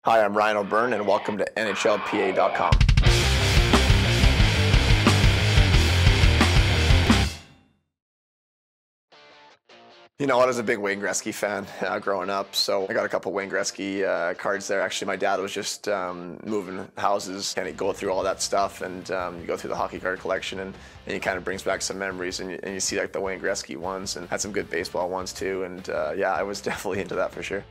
Hi, I'm Ryan O'Byrne, and welcome to NHLPA.com. You know, I was a big Wayne Gretzky fan growing up, so I got a couple Wayne Gretzky cards there. Actually, my dad was just moving houses, and he'd go through all that stuff, and you go through the hockey card collection, and it kind of brings back some memories, and you see like the Wayne Gretzky ones, and had some good baseball ones too, and yeah, I was definitely into that for sure.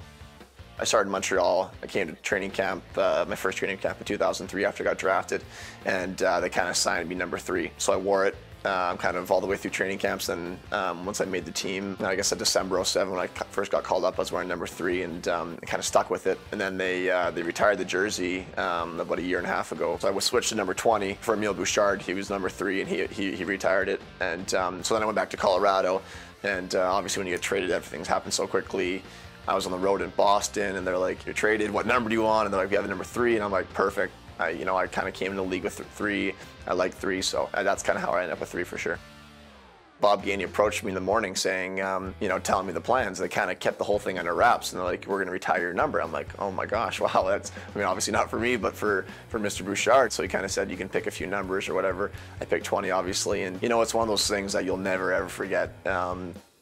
I started in Montreal. I came to training camp, my first training camp in 2003 after I got drafted, and they kind of signed me number 3. So I wore it kind of all the way through training camps. Then once I made the team, I guess in December '07 when I first got called up, I was wearing number 3, and I kind of stuck with it. And then they retired the jersey about a year and a half ago. So I was switched to number 20 for Emile Bouchard. He was number 3, and he retired it. And so then I went back to Colorado, and obviously when you get traded, everything's happened so quickly. I was on the road in Boston, and they're like, "You're traded. What number do you want?" And they're like, "We have the number 3." And I'm like, "Perfect." I kind of came in the league with 3. I like 3, so that's kind of how I ended up with 3 for sure. Bob Gainey approached me in the morning saying, telling me the plans. They kind of kept the whole thing under wraps, and they're like, "We're going to retire your number." I'm like, "Oh my gosh, wow, that's, obviously not for me, but for Mr. Bouchard." So he kind of said, "You can pick a few numbers or whatever." I picked 20, obviously, and it's one of those things that you'll never ever forget.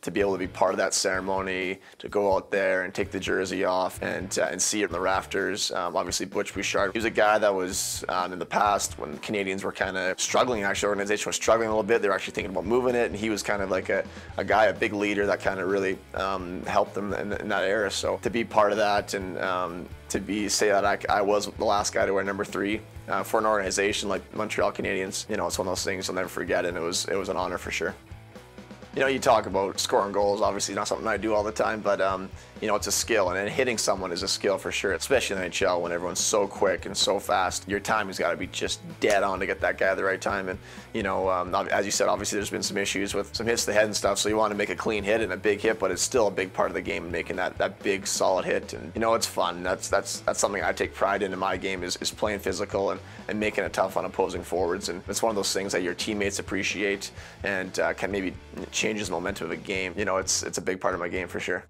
To be able to be part of that ceremony, to go out there and take the jersey off and see it in the rafters. Obviously, Butch Bouchard, he was a guy that was, in the past, when the Canadiens were kind of struggling, actually, the organization was struggling a little bit, they were actually thinking about moving it, and he was kind of like a guy, a big leader that kind of really helped them in that era. So to be part of that and say that I was the last guy to wear number 3 for an organization like Montreal Canadiens, it's one of those things I'll never forget, and it was an honor for sure. You talk about scoring goals, obviously not something I do all the time, but it's a skill, and hitting someone is a skill for sure, especially in the NHL when everyone's so quick and so fast. Your timing's got to be just dead on to get that guy at the right time, and as you said, obviously there's been some issues with some hits to the head and stuff, so you want to make a clean hit and a big hit, but it's still a big part of the game, making that big solid hit, and it's fun. That's something I take pride in my game is playing physical and making it tough on opposing forwards, and it's one of those things that your teammates appreciate and can maybe changes the momentum of a game. It's a big part of my game for sure.